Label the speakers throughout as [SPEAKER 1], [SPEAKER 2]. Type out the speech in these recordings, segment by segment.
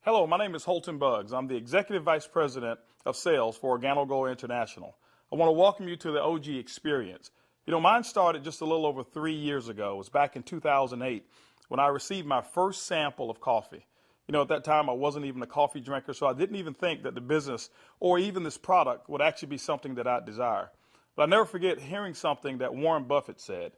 [SPEAKER 1] Hello, my name is Holton Buggs. I'm the Executive Vice President of Sales for OrganoGold International. I want to welcome you to the OG experience. Mine started just a little over 3 years ago. It was back in 2008 when I received my first sample of coffee. At that time, I wasn't even a coffee drinker, so I didn't even think that the business or even this product would actually be something that I'd desire. But I'll never forget hearing something that Warren Buffett said.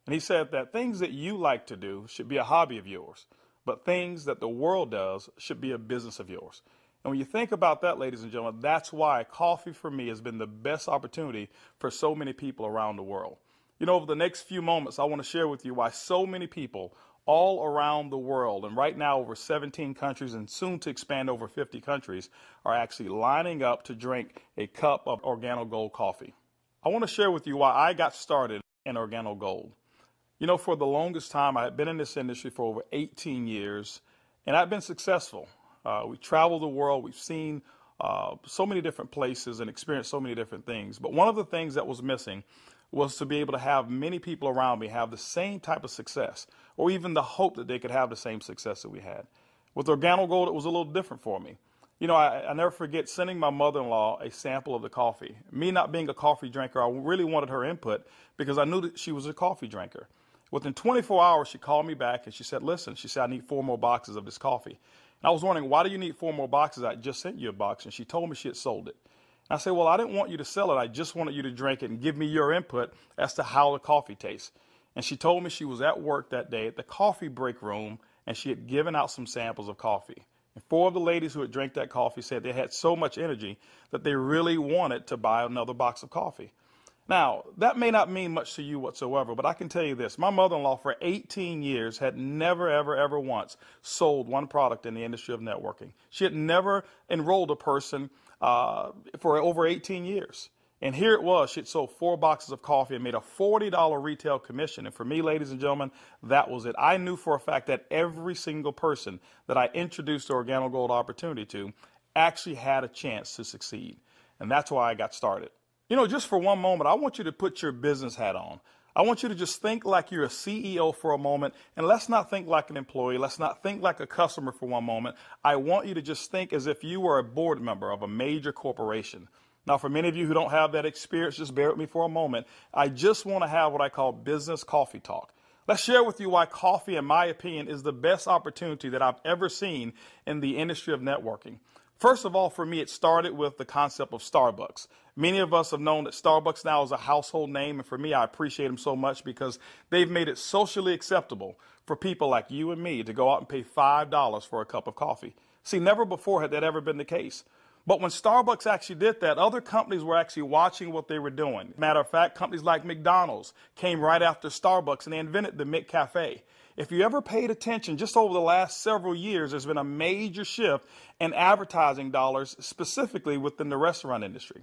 [SPEAKER 1] And he said that things that you like to do should be a hobby of yours, but things that the world does should be a business of yours. And when you think about that, ladies and gentlemen, that's why coffee for me has been the best opportunity for so many people around the world. Over the next few moments, I want to share with you why so many people all around the world, and right now over 17 countries and soon to expand over 50 countries, are actually lining up to drink a cup of OrganoGold coffee. I want to share with you why I got started in OrganoGold. For the longest time, I had been in this industry for over 18 years, and I've been successful. We traveled the world. We've seen so many different places and experienced so many different things. But one of the things that was missing was to be able to have many people around me have the same type of success, or even the hope that they could have the same success that we had. With OrganoGold, it was a little different for me. I never forget sending my mother-in-law a sample of the coffee. Me not being a coffee drinker, I really wanted her input because I knew that she was a coffee drinker. Within 24 hours, she called me back and she said, listen, she said, I need 4 more boxes of this coffee. And I was wondering, why do you need 4 more boxes? I just sent you a box. And she told me she had sold it. And I said, well, I didn't want you to sell it. I just wanted you to drink it and give me your input as to how the coffee tastes. And she told me she was at work that day at the coffee break room, and she had given out some samples of coffee. And 4 of the ladies who had drank that coffee said they had so much energy that they really wanted to buy another box of coffee. Now, that may not mean much to you whatsoever, but I can tell you this. My mother-in-law for 18 years had never, ever once sold one product in the industry of networking. She had never enrolled a person for over 18 years. And here it was. She had sold 4 boxes of coffee and made a $40 retail commission. And for me, ladies and gentlemen, that was it. I knew for a fact that every single person that I introduced the OrganoGold opportunity to actually had a chance to succeed. And that's why I got started. Just for one moment, I want you to put your business hat on. I want you to just think like you're a CEO for a moment, and let's not think like an employee. Let's not think like a customer for one moment. I want you to just think as if you were a board member of a major corporation. Now, for many of you who don't have that experience, just bear with me for a moment. I just want to have what I call business coffee talk. Let's share with you why coffee, in my opinion, is the best opportunity that I've ever seen in the industry of networking. First of all, for me, it started with the concept of Starbucks. Many of us have known that Starbucks now is a household name, and for me, I appreciate them so much because they've made it socially acceptable for people like you and me to go out and pay $5 for a cup of coffee. See, never before had that ever been the case. But when Starbucks actually did that, other companies were actually watching what they were doing. Matter of fact, companies like McDonald's came right after Starbucks, and they invented the McCafe. If you ever paid attention, just over the last several years, there's been a major shift in advertising dollars, specifically within the restaurant industry.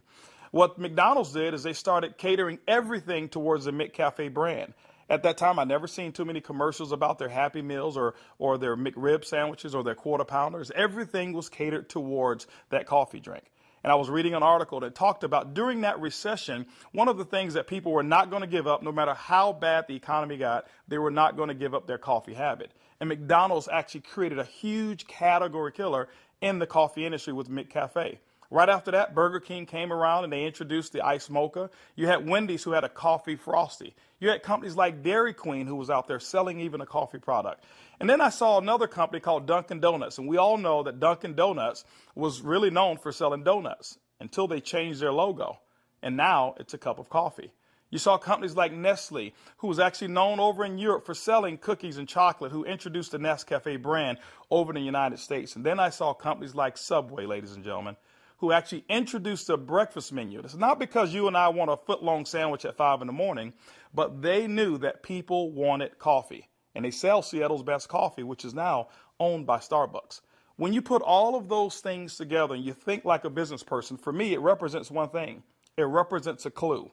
[SPEAKER 1] What McDonald's did is they started catering everything towards the McCafe brand. At that time, I'd never seen too many commercials about their Happy Meals or their McRib sandwiches or their Quarter Pounders. Everything was catered towards that coffee drink. And I was reading an article that talked about during that recession, one of the things that people were not going to give up, no matter how bad the economy got, they were not going to give up their coffee habit. And McDonald's actually created a huge category killer in the coffee industry with McCafe. Right after that, Burger King came around and they introduced the Iced Mocha. You had Wendy's who had a coffee frosty. You had companies like Dairy Queen who was out there selling even a coffee product. And then I saw another company called Dunkin' Donuts. And we all know that Dunkin' Donuts was really known for selling donuts until they changed their logo. And now it's a cup of coffee. You saw companies like Nestle, who was actually known over in Europe for selling cookies and chocolate, who introduced the Nescafe brand over in the United States. And then I saw companies like Subway, ladies and gentlemen, who actually introduced a breakfast menu. It's not because you and I want a foot-long sandwich at 5 in the morning, but they knew that people wanted coffee. And they sell Seattle's best coffee, which is now owned by Starbucks. When you put all of those things together and you think like a business person, for me, it represents one thing. It represents a clue.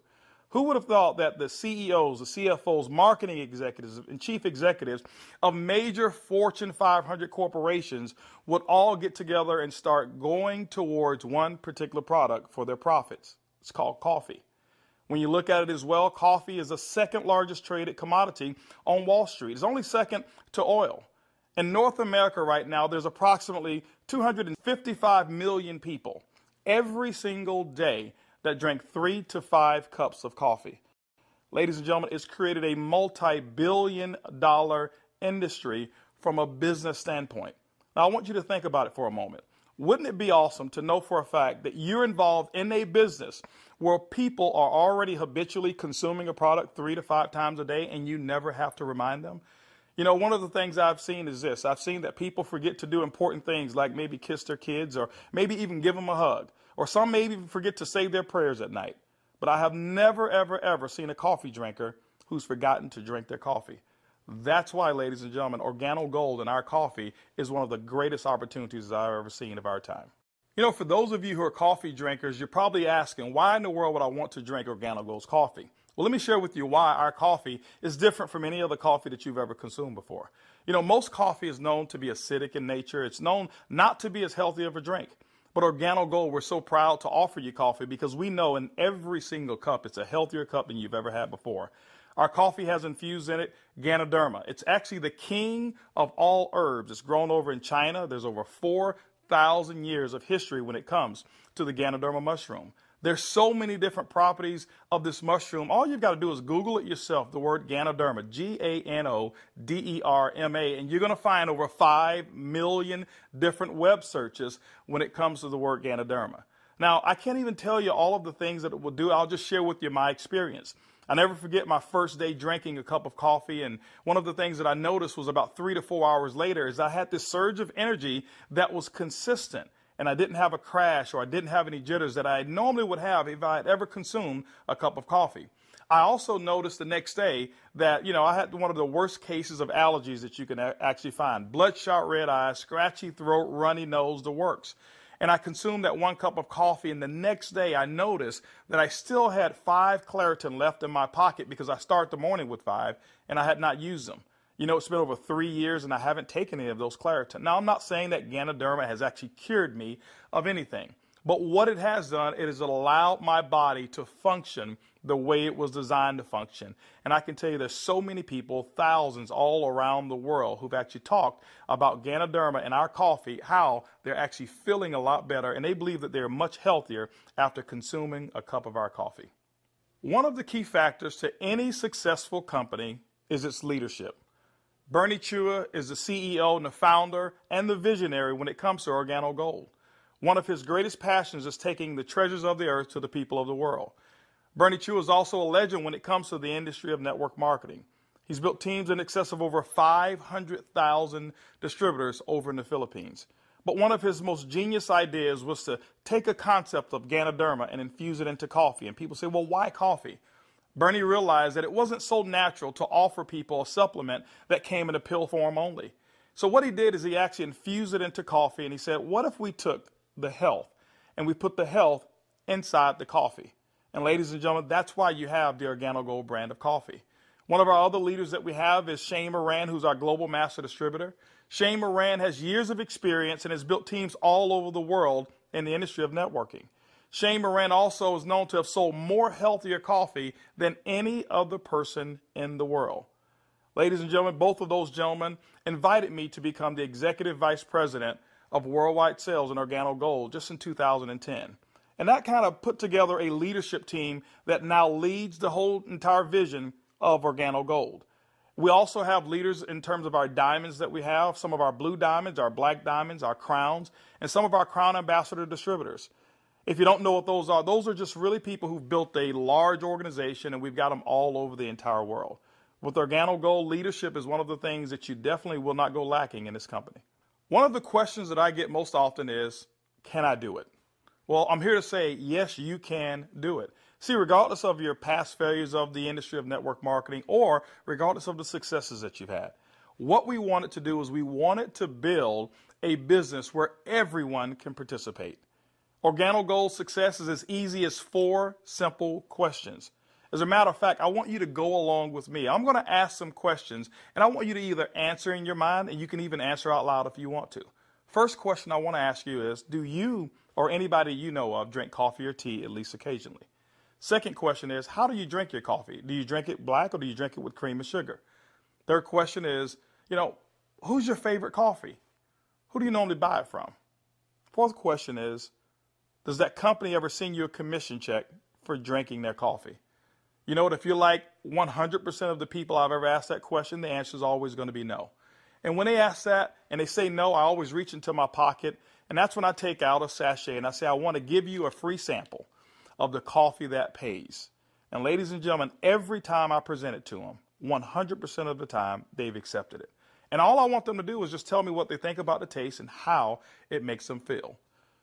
[SPEAKER 1] Who would have thought that the CEOs, the CFOs, marketing executives, and chief executives of major Fortune 500 corporations would all get together and start going towards one particular product for their profits? It's called coffee. When you look at it as well, coffee is the second largest traded commodity on Wall Street. It's only second to oil. In North America right now, there's approximately 255 million people every single day that drink 3 to 5 cups of coffee. Ladies and gentlemen, it's created a multi-billion-dollar industry from a business standpoint. Now, I want you to think about it for a moment. Wouldn't it be awesome to know for a fact that you're involved in a business where people are already habitually consuming a product 3 to 5 times a day and you never have to remind them? You know, one of the things I've seen is this. I've seen that people forget to do important things like maybe kiss their kids or maybe even give them a hug. Or some may even forget to say their prayers at night. But I have never, ever, ever seen a coffee drinker who's forgotten to drink their coffee. That's why, ladies and gentlemen, Organo Gold in our coffee is one of the greatest opportunities I've ever seen of our time. You know, for those of you who are coffee drinkers, you're probably asking, why in the world would I want to drink Organo Gold's coffee? Well, let me share with you why our coffee is different from any other coffee that you've ever consumed before. You know, most coffee is known to be acidic in nature. It's known not to be as healthy of a drink. But Organo Gold, we're so proud to offer you coffee because we know in every single cup it's a healthier cup than you've ever had before. Our coffee has infused in it Ganoderma. It's actually the king of all herbs. It's grown over in China. There's over 4,000 years of history when it comes to the Ganoderma mushroom. There's so many different properties of this mushroom. All you've got to do is Google it yourself, the word Ganoderma, Ganoderma, and you're going to find over 5 million different web searches when it comes to the word Ganoderma. Now, I can't even tell you all of the things that it will do. I'll just share with you my experience. I never forget my first day drinking a cup of coffee, and one of the things that I noticed was about 3 to 4 hours later is I had this surge of energy that was consistent. And I didn't have a crash or I didn't have any jitters that I normally would have if I had ever consumed a cup of coffee. I also noticed the next day that, I had one of the worst cases of allergies that you can actually find. Bloodshot red eyes, scratchy throat, runny nose, the works. And I consumed that 1 cup of coffee, and the next day I noticed that I still had 5 Claritin left in my pocket because I start the morning with 5 and I had not used them. You know, it's been over 3 years and I haven't taken any of those Claritin. Now, I'm not saying that Ganoderma has actually cured me of anything, but what it has done, it has allowed my body to function the way it was designed to function. And I can tell you there's so many people, thousands all around the world, who've actually talked about Ganoderma and our coffee, how they're actually feeling a lot better, and they believe that they're much healthier after consuming a cup of our coffee. One of the key factors to any successful company is its leadership. Bernie Chua is the CEO and the founder and the visionary when it comes to Organo Gold. One of his greatest passions is taking the treasures of the earth to the people of the world. Bernie Chua is also a legend when it comes to the industry of network marketing. He's built teams in excess of over 500,000 distributors over in the Philippines. But one of his most genius ideas was to take a concept of Ganoderma and infuse it into coffee. And people say, well, why coffee? Bernie realized that it wasn't so natural to offer people a supplement that came in a pill form only. So what he did is he actually infused it into coffee, and he said, what if we took the health and we put the health inside the coffee? And ladies and gentlemen, that's why you have the Organo Gold brand of coffee. One of our other leaders that we have is Shane Moran, who's our global master distributor. Shane Moran has years of experience and has built teams all over the world in the industry of networking. Shane Moran also is known to have sold more healthier coffee than any other person in the world. Ladies and gentlemen, both of those gentlemen invited me to become the Executive Vice President of Worldwide Sales in Organo Gold just in 2010. And that kind of put together a leadership team that now leads the whole entire vision of Organo Gold. We also have leaders in terms of our diamonds that we have, some of our blue diamonds, our black diamonds, our crowns, and some of our crown ambassador distributors. If you don't know what those are just really people who've built a large organization, and we've got them all over the entire world. With Organo Gold, leadership is one of the things that you definitely will not go lacking in this company. One of the questions that I get most often is, can I do it? Well, I'm here to say, yes, you can do it. See, regardless of your past failures of the industry of network marketing or regardless of the successes that you've had, what we wanted to do is we wanted to build a business where everyone can participate. Organo Gold's success is as easy as 4 simple questions. As a matter of fact, I want you to go along with me. I'm going to ask some questions, and I want you to either answer in your mind, and you can even answer out loud if you want to. First question I want to ask you is, do you or anybody you know of drink coffee or tea at least occasionally? Second question is, how do you drink your coffee? Do you drink it black or do you drink it with cream and sugar? Third question is, Who's your favorite coffee? Who do you normally buy it from? Fourth question is, does that company ever send you a commission check for drinking their coffee? You know what? If you're like 100% of the people I've ever asked that question, the answer is always going to be no. And when they ask that and they say no, I always reach into my pocket, and that's when I take out a sachet and I say, I want to give you a free sample of the coffee that pays. And ladies and gentlemen, every time I present it to them, 100% of the time, they've accepted it. And all I want them to do is just tell me what they think about the taste and how it makes them feel.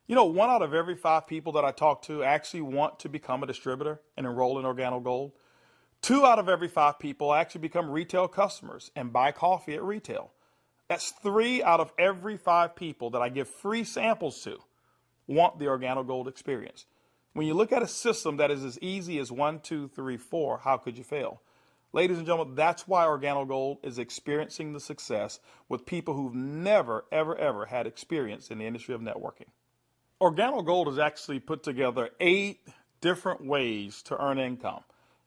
[SPEAKER 1] You know, 1 out of every 5 people that I talk to actually want to become a distributor and enroll in OrganoGold. 2 out of every 5 people actually become retail customers and buy coffee at retail. That's 3 out of every 5 people that I give free samples to want the OrganoGold experience. When you look at a system that is as easy as 1, 2, 3, 4, how could you fail? Ladies and gentlemen, that's why OrganoGold is experiencing the success with people who've never, ever had experience in the industry of networking. OrganoGold has actually put together 8 different ways to earn income.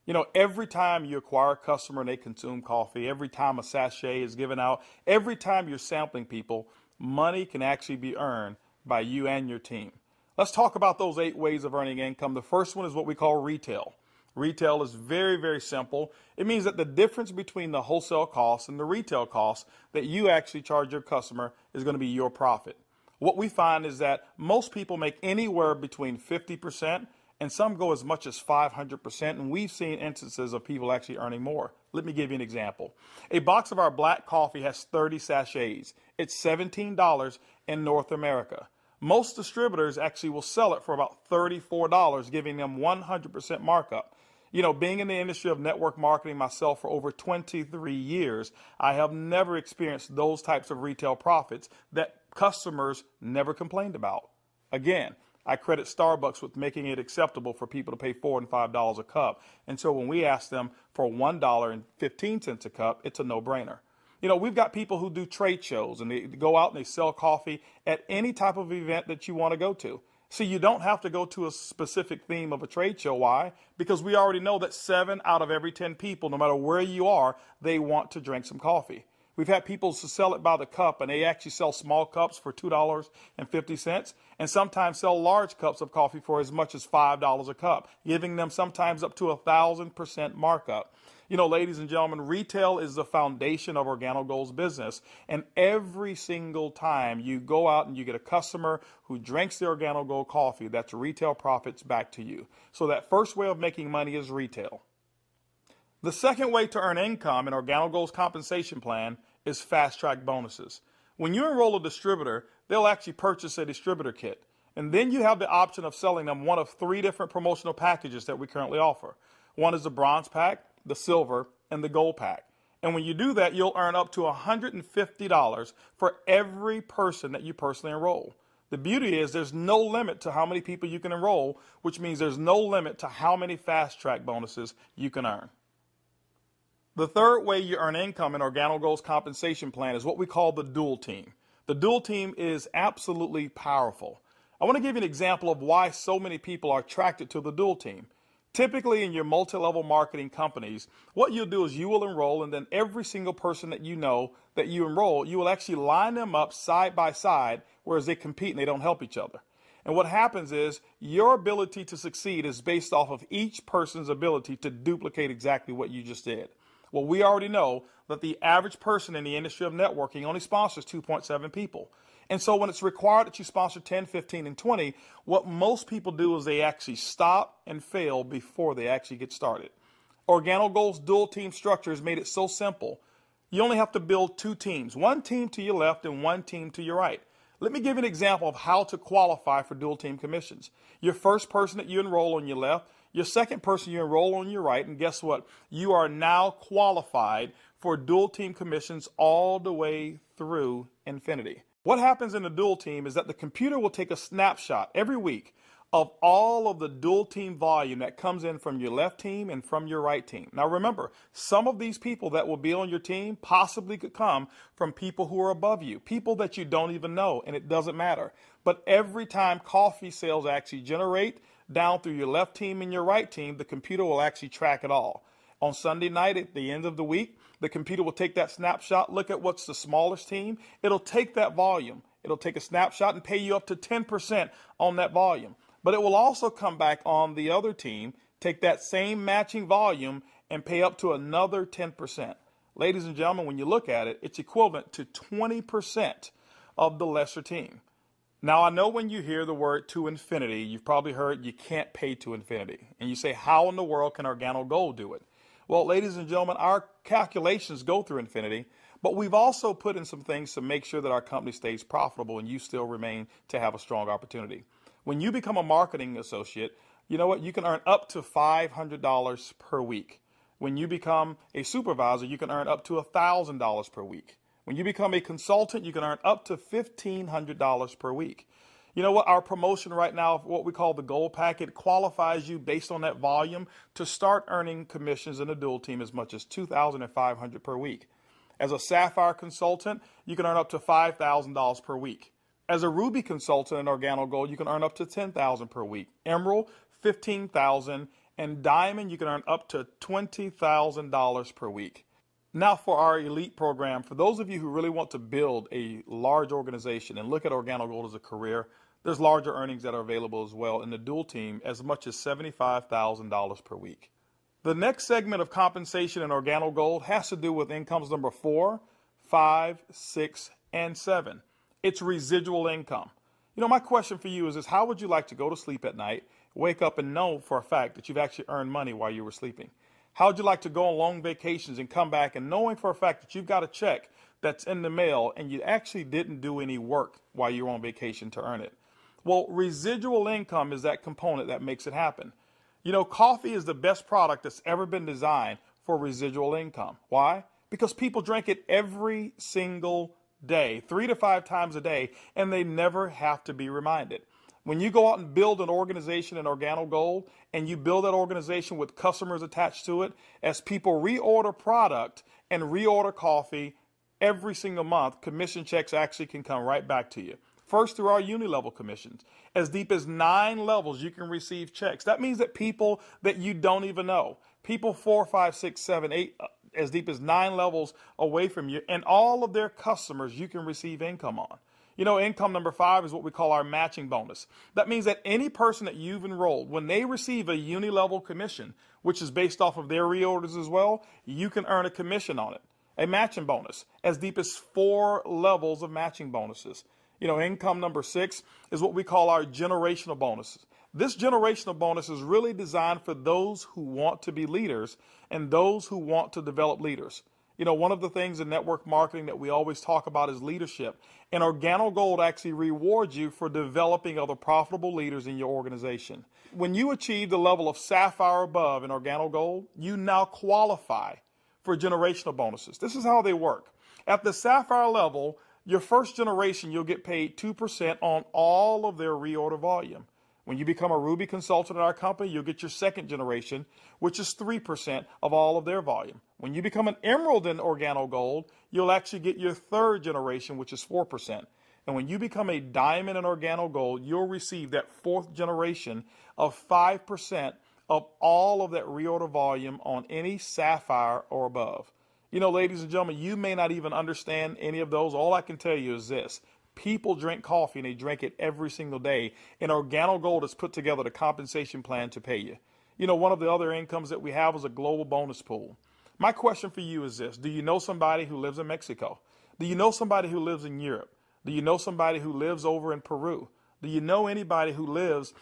[SPEAKER 1] You know, every time you acquire a customer and they consume coffee, every time a sachet is given out, every time you're sampling people, money can actually be earned by you and your team. Let's talk about those 8 ways of earning income. The first one is what we call retail. Retail is very simple. It means that the difference between the wholesale costs and the retail costs that you actually charge your customer is going to be your profit. What we find is that most people make anywhere between 50% and some go as much as 500%, and we've seen instances of people actually earning more. Let me give you an example. A box of our black coffee has 30 sachets. It's $17 in North America. Most distributors actually will sell it for about $34, giving them 100% markup. You know, being in the industry of network marketing myself for over 23 years, I have never experienced those types of retail profits that customers never complained about. Again, I credit Starbucks with making it acceptable for people to pay $4 and $5 a cup. And so when we ask them for $1.15 a cup, it's a no-brainer. You know, we've got people who do trade shows and they go out and they sell coffee at any type of event that you want to go to. See, you don't have to go to a specific theme of a trade show. Why? Because we already know that 7 out of every 10 people, no matter where you are, they want to drink some coffee. We've had people to sell it by the cup, and they actually sell small cups for $2.50 and sometimes sell large cups of coffee for as much as $5 a cup, giving them sometimes up to 1,000% markup. You know, ladies and gentlemen, retail is the foundation of OrganoGold's business, and every single time you go out and you get a customer who drinks the OrganoGold coffee, that's retail profits back to you. So that first way of making money is retail. The second way to earn income in OrganoGold's compensation plan is fast-track bonuses. When you enroll a distributor, they'll actually purchase a distributor kit. And then you have the option of selling them one of 3 different promotional packages that we currently offer. One is the bronze pack, the silver, and the gold pack. And when you do that, you'll earn up to $150 for every person that you personally enroll. The beauty is there's no limit to how many people you can enroll, which means there's no limit to how many fast-track bonuses you can earn. The third way you earn income in OrganoGold's compensation plan is what we call the dual team. The dual team is absolutely powerful. I want to give you an example of why so many people are attracted to the dual team. Typically in your multi-level marketing companies, what you'll do is you will enroll, and then every single person that you know that you enroll, you will actually line them up side by side, whereas they compete and they don't help each other. And what happens is your ability to succeed is based off of each person's ability to duplicate exactly what you just did. Well, we already know that the average person in the industry of networking only sponsors 2.7 people. And so when it's required that you sponsor 10, 15, and 20, what most people do is they actually stop and fail before they actually get started. OrganoGold's dual team structure has made it so simple. You only have to build 2 teams, 1 team to your left and 1 team to your right. Let me give you an example of how to qualify for dual team commissions. Your first person that you enroll on your left, your second person you enroll on your right, and guess what? You are now qualified for dual team commissions all the way through infinity. What happens in the dual team is that the computer will take a snapshot every week of all of the dual team volume that comes in from your left team and from your right team. Now remember, some of these people that will be on your team possibly could come from people who are above you, people that you don't even know, and it doesn't matter. But every time coffee sales actually generate down through your left team and your right team, the computer will actually track it all. On Sunday night at the end of the week, the computer will take that snapshot, look at what's the smallest team. It'll take that volume. It'll take a snapshot and pay you up to 10% on that volume. But it will also come back on the other team, take that same matching volume and pay up to another 10%. Ladies and gentlemen, when you look at it, it's equivalent to 20% of the lesser team. Now, I know when you hear the word to infinity, you've probably heard you can't pay to infinity. And you say, how in the world can Organo Gold do it? Well, ladies and gentlemen, our calculations go through infinity, but we've also put in some things to make sure that our company stays profitable and you still remain to have a strong opportunity. When you become a marketing associate, you know what? You can earn up to $500 per week. When you become a supervisor, you can earn up to $1,000 per week. When you become a consultant, you can earn up to $1,500 per week. You know what? Our promotion right now, what we call the gold packet, qualifies you based on that volume to start earning commissions in a dual team as much as $2,500 per week. As a sapphire consultant, you can earn up to $5,000 per week. As a ruby consultant in Organo Gold, you can earn up to $10,000 per week. Emerald, $15,000, and diamond, you can earn up to $20,000 per week. Now for our elite program, for those of you who really want to build a large organization and look at Organo Gold as a career, there's larger earnings that are available as well in the dual team, as much as $75,000 per week. The next segment of compensation in Organo Gold has to do with incomes number 4, 5, 6, and 7. It's residual income. You know, my question for you is this: how would you like to go to sleep at night, wake up and know for a fact that you've actually earned money while you were sleeping? How would you like to go on long vacations and come back and knowing for a fact that you've got a check that's in the mail and you actually didn't do any work while you were on vacation to earn it? Well, residual income is that component that makes it happen. You know, coffee is the best product that's ever been designed for residual income. Why? Because people drink it every single day, 3 to 5 times a day, and they never have to be reminded. When you go out and build an organization in Organo Gold and you build that organization with customers attached to it, as people reorder product and reorder coffee every single month, commission checks actually can come right back to you. First, through our uni-level commissions. As deep as 9 levels, you can receive checks. That means that people that you don't even know, people 4, 5, 6, 7, 8, as deep as 9 levels away from you, and all of their customers you can receive income on. You know, income number 5 is what we call our matching bonus. That means that any person that you've enrolled, when they receive a uni-level commission, which is based off of their reorders as well, you can earn a commission on it. A matching bonus, as deep as 4 levels of matching bonuses. You know, income number 6 is what we call our generational bonuses. This generational bonus is really designed for those who want to be leaders and those who want to develop leaders. You know, one of the things in network marketing that we always talk about is leadership. And Organo Gold actually rewards you for developing other profitable leaders in your organization. When you achieve the level of sapphire above in Organo Gold, you now qualify for generational bonuses. This is how they work. At the sapphire level, your first generation, you'll get paid 2% on all of their reorder volume. When you become a Ruby consultant in our company, you'll get your second generation, which is 3% of all of their volume. When you become an Emerald in Organo Gold, you'll actually get your third generation, which is 4%. And when you become a Diamond in Organo Gold, you'll receive that fourth generation of 5% of all of that reorder volume on any Sapphire or above. You know, ladies and gentlemen, you may not even understand any of those. All I can tell you is this. People drink coffee and they drink it every single day. And Organo Gold has put together the compensation plan to pay you. You know, one of the other incomes that we have is a global bonus pool. My question for you is this. Do you know somebody who lives in Mexico? Do you know somebody who lives in Europe? Do you know somebody who lives over in Peru? Do you know anybody who lives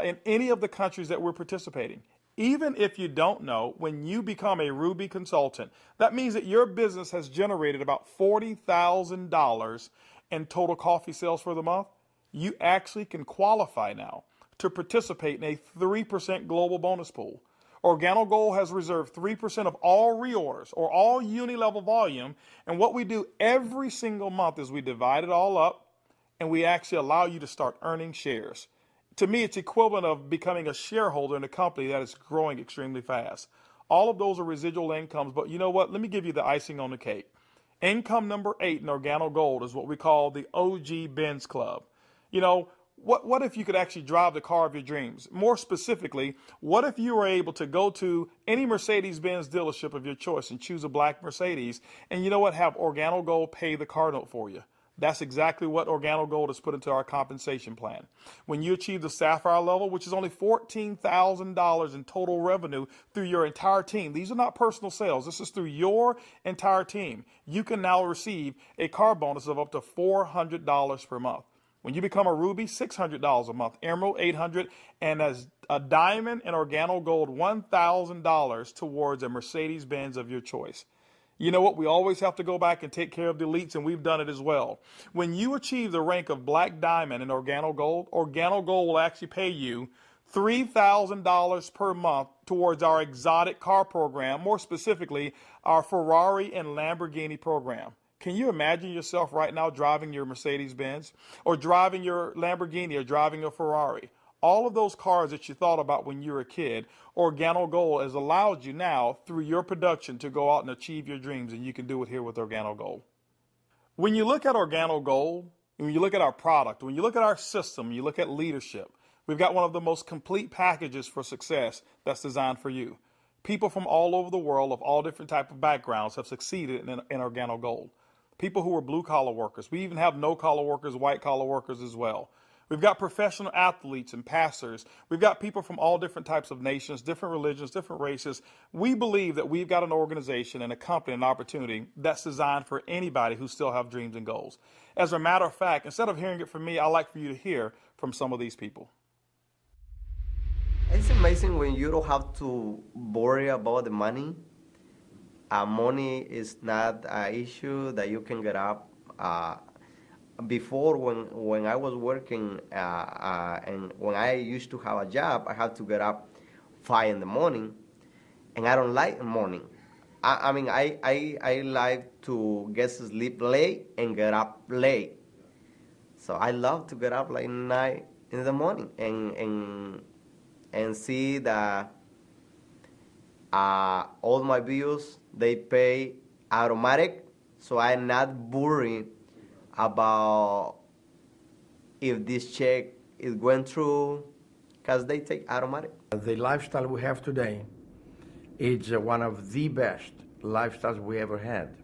[SPEAKER 1] in any of the countries that we're participating? Even if you don't know, when you become a Ruby consultant, that means that your business has generated about $40,000 in total coffee sales for the month. You actually can qualify now to participate in a 3% global bonus pool. Organo Gold has reserved 3% of all reorders or all uni-level volume. And what we do every single month is we divide it all up and we actually allow you to start earning shares. To me, it's equivalent of becoming a shareholder in a company that is growing extremely fast. All of those are residual incomes, but you know what? Let me give you the icing on the cake. Income number 8 in Organo Gold is what we call the OG Benz Club. You know, What if you could actually drive the car of your dreams? More specifically, what if you were able to go to any Mercedes-Benz dealership of your choice and choose a black Mercedes, and you know what, have Organo Gold pay the car note for you? That's exactly what Organo Gold has put into our compensation plan. When you achieve the Sapphire level, which is only $14,000 in total revenue through your entire team, these are not personal sales, this is through your entire team, you can now receive a car bonus of up to $400 per month. When you become a Ruby, $600 a month, Emerald, $800, and as a Diamond and Organo Gold, $1,000 towards a Mercedes-Benz of your choice. You know what? We always have to go back and take care of the elites, and we've done it as well. When you achieve the rank of Black Diamond in Organo Gold will actually pay you $3,000 per month towards our exotic car program, more specifically, our Ferrari and Lamborghini program. Can you imagine yourself right now driving your Mercedes-Benz or driving your Lamborghini or driving a Ferrari? All of those cars that you thought about when you were a kid, Organo Gold has allowed you now through your production to go out and achieve your dreams, and you can do it here with Organo Gold. When you look at Organo Gold, when you look at our product, when you look at our system, you look at leadership, we've got one of the most complete packages for success that's designed for you. People from all over the world of all different types of backgrounds have succeeded in Organo Gold. People who are blue-collar workers. We even have no-collar workers, white-collar workers as well. We've got professional athletes and pastors. We've got people from all different types of nations, different religions, different races. We believe that we've got an organization and a company, an opportunity that's designed for anybody who still have dreams and goals. As a matter of fact, instead of hearing it from me, I'd like for you to hear from some of these people.
[SPEAKER 2] It's amazing when you don't have to worry about the money. Money is not an issue that you can get up. Before, when I was working and when I used to have a job, I had to get up 5 in the morning, and I don't like the morning. I mean, I like to get to sleep late and get up late. So I love to get up like 9 in the morning and see that all my bills, they pay automatic, so I'm not worried about if this check is going through, because they take automatic.
[SPEAKER 3] The lifestyle we have today is one of the best lifestyles we ever had.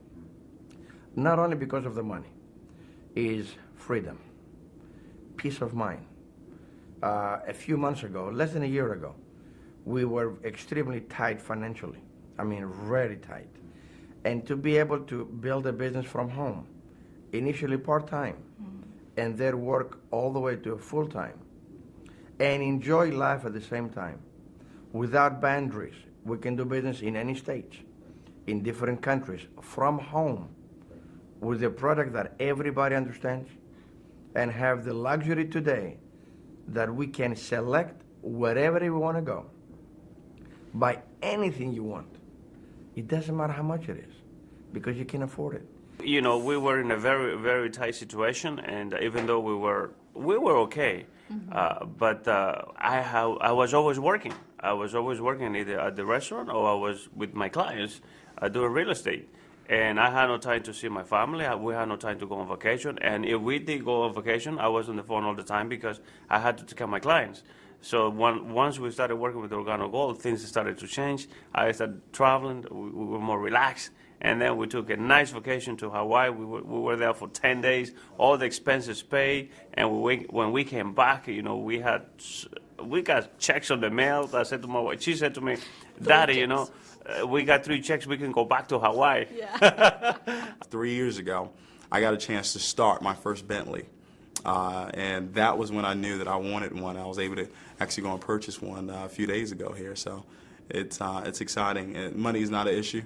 [SPEAKER 3] Not only because of the money, is freedom, peace of mind. A few months ago, less than a year ago, we were extremely tight financially. I mean, really tight. And to be able to build a business from home, initially part-time, and then work all the way to full-time, and enjoy life at the same time, without boundaries. We can do business in any state, in different countries, from home, with a product that everybody understands, and have the luxury today that we can select wherever we want to go, buy anything you want. It doesn't matter how much it is, because you can afford it.
[SPEAKER 4] You know, we were in a very, very tight situation, and even though we were okay, but I was always working. I was always working either at the restaurant or I was with my clients doing real estate. And I had no time to see my family. We had no time to go on vacation. And if we did go on vacation, I was on the phone all the time because I had to take care of my clients. So once we started working with Organo Gold, things started to change. I started traveling. We were more relaxed. And then we took a nice vacation to Hawaii. We were there for 10 days, all the expenses paid. And when we came back, you know, we got checks on the mail. I said to my wife, she said to me, Daddy, you know, we got 3 checks, we can go back to Hawaii.
[SPEAKER 5] Yeah. 3 years ago, I got a chance to start my first Bentley. And that was when I knew that I wanted one. I was able to actually go and purchase one a few days ago here. So it's exciting. And money is not an issue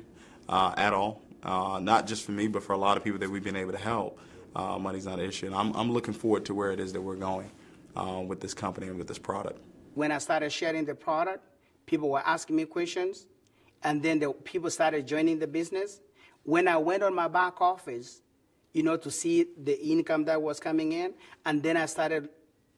[SPEAKER 5] at all. Not just for me, but for a lot of people that we've been able to help. Money's not an issue. And I'm looking forward to where it is that we're going with this company and with this product.
[SPEAKER 6] When I started sharing the product, people were asking me questions. And then the people started joining the business. When I went on my back office, you know, to see the income that was coming in, and then I started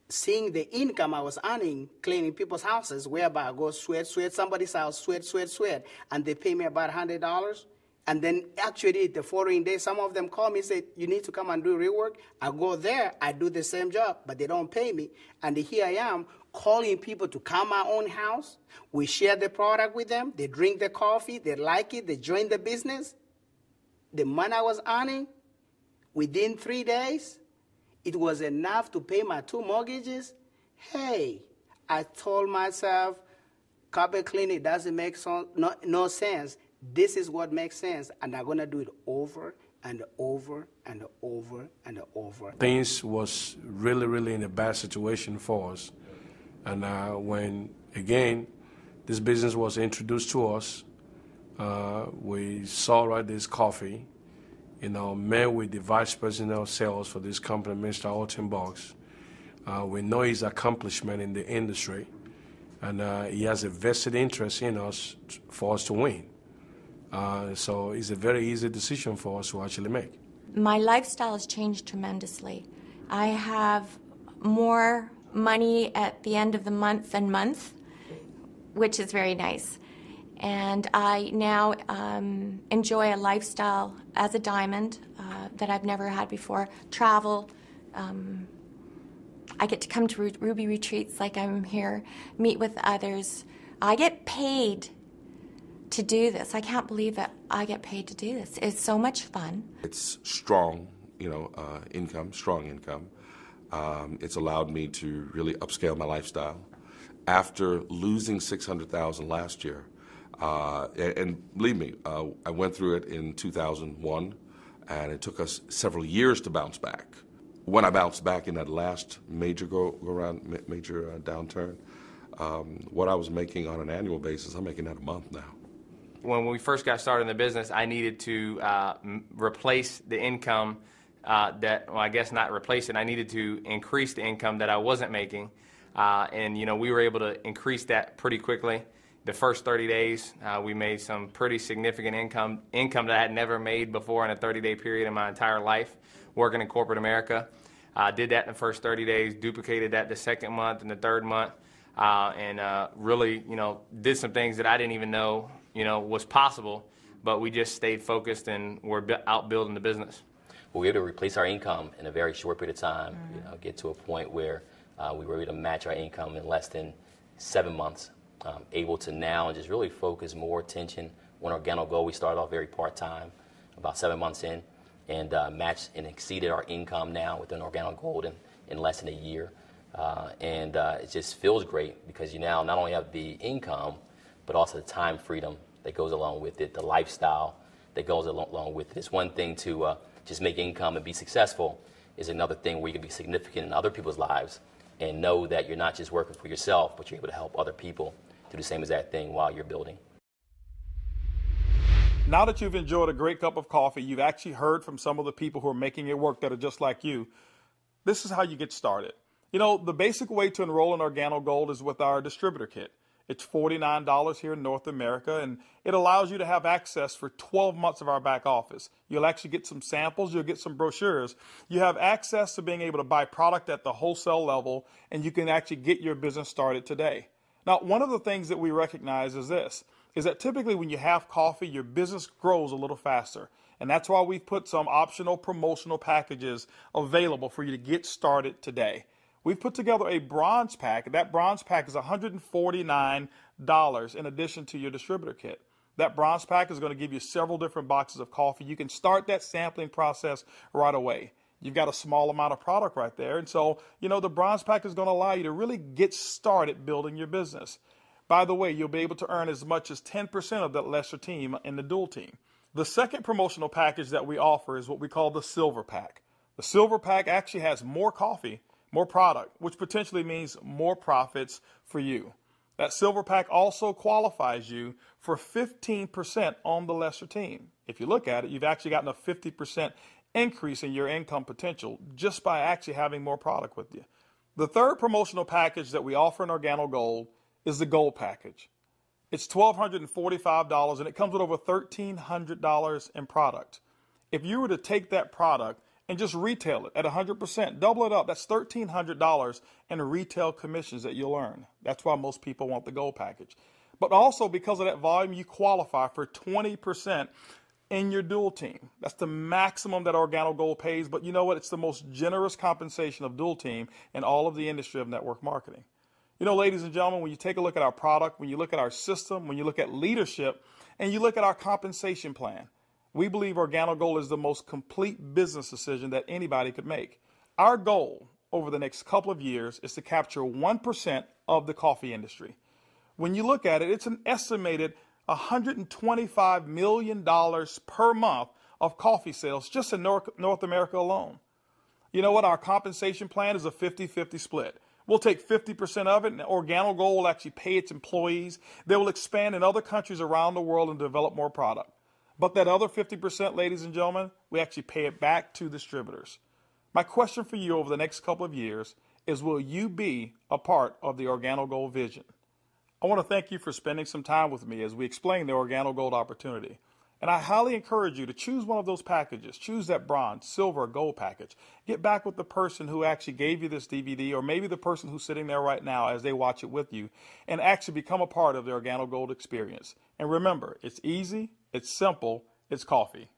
[SPEAKER 6] seeing the income I was earning cleaning people's houses, whereby I go sweat somebody's house, sweat, and they pay me about $100. And then actually the following day, some of them call me and say, you need to come and do rework. I go there, I do the same job, but they don't pay me. And here I am calling people to come my own house. We share the product with them. They drink the coffee. They like it. They join the business. The money I was earning, within 3 days, it was enough to pay my 2 mortgages. Hey, I told myself, carpet cleaning doesn't make no sense. This is what makes sense, and I'm going to do it over and over and over and over.
[SPEAKER 7] Things was really, really in a bad situation for us. And when, again, this business was introduced to us, we saw this coffee, met with the vice president of sales for this company, Mr. Alton Box. We know his accomplishment in the industry, and he has a vested interest in us for us to win. So it's a very easy decision for us to actually make.
[SPEAKER 8] My lifestyle has changed tremendously. I have more money at the end of the month than month, which is very nice. And I now enjoy a lifestyle as a diamond that I've never had before. Travel. I get to come to Ruby retreats like I'm here, meet with others. I get paid to do this. I can't believe that I get paid to do this. It's so much fun.
[SPEAKER 9] It's strong, income, strong income. It's allowed me to really upscale my lifestyle. After losing $600,000 last year, and believe me, I went through it in 2001, and it took us several years to bounce back. When I bounced back in that last major downturn, what I was making on an annual basis, I'm making that a month now.
[SPEAKER 10] When we first got started in the business, I needed to replace the income I guess not replace it. I needed to increase the income that I wasn't making. And we were able to increase that pretty quickly. The first 30 days, we made some pretty significant income that I had never made before in a 30-day period in my entire life working in corporate America. Did that in the first 30 days, duplicated that the second month and the third month, and really, did some things that I didn't even know, was possible, but we just stayed focused and we're out building the business.
[SPEAKER 11] Well, we were able to replace our income in a very short period of time, get to a point where we were able to match our income in less than 7 months, able to now just really focus more attention on Organo Gold. We started off very part-time, about 7 months in, and matched and exceeded our income now within Organo Gold in less than a year. And it just feels great because you now not only have the income, but also the time freedom that goes along with it, the lifestyle that goes along with it. It's one thing to just make income and be successful, is another thing where you can be significant in other people's lives and know that you're not just working for yourself, but you're able to help other people do the same exact thing while you're building.
[SPEAKER 1] Now that you've enjoyed a great cup of coffee, you've actually heard from some of the people who are making it work that are just like you. This is how you get started. The basic way to enroll in Organo Gold is with our distributor kit. It's $49 here in North America, and it allows you to have access for 12 months of our back office. You'll actually get some samples, you'll get some brochures. You have access to being able to buy product at the wholesale level, and you can actually get your business started today. Now, one of the things that we recognize is that typically when you have coffee, your business grows a little faster. And that's why we've put some optional promotional packages available for you to get started today. We've put together a bronze pack. That bronze pack is $149 in addition to your distributor kit. That bronze pack is going to give you several different boxes of coffee. You can start that sampling process right away. You've got a small amount of product right there. And so, the bronze pack is going to allow you to really get started building your business. By the way, you'll be able to earn as much as 10% of that lesser team in the dual team. The second promotional package that we offer is what we call the silver pack. The silver pack actually has more coffee, more product, which potentially means more profits for you. That silver pack also qualifies you for 15% on the lesser team. If you look at it, you've actually gotten a 50% increase in your income potential just by actually having more product with you. The third promotional package that we offer in Organo Gold is the Gold package. It's $1,245 and it comes with over $1,300 in product. If you were to take that product and just retail it at 100%, double it up, that's $1,300 in retail commissions that you'll earn. That's why most people want the Gold package. But also because of that volume, you qualify for 20% in your dual team. That's the maximum that Organo Gold pays, but you know what? It's the most generous compensation of dual team in all of the industry of network marketing. You know, ladies and gentlemen, when you take a look at our product, when you look at our system, when you look at leadership, and you look at our compensation plan, we believe Organo Gold is the most complete business decision that anybody could make. Our goal over the next couple of years is to capture 1% of the coffee industry. When you look at it, it's an estimated $125 million per month of coffee sales just in North America alone. You know what? Our compensation plan is a 50-50 split. We'll take 50% of it, and Organo Gold will actually pay its employees. They will expand in other countries around the world and develop more product. But that other 50%, ladies and gentlemen, we actually pay it back to distributors. My question for you over the next couple of years is, will you be a part of the Organo Gold vision? I want to thank you for spending some time with me as we explain the Organo Gold opportunity. And I highly encourage you to choose one of those packages. Choose that bronze, silver, or gold package. Get back with the person who actually gave you this DVD, or maybe the person who's sitting there right now as they watch it with you, and actually become a part of the Organo Gold experience. And remember, it's easy, it's simple, it's coffee.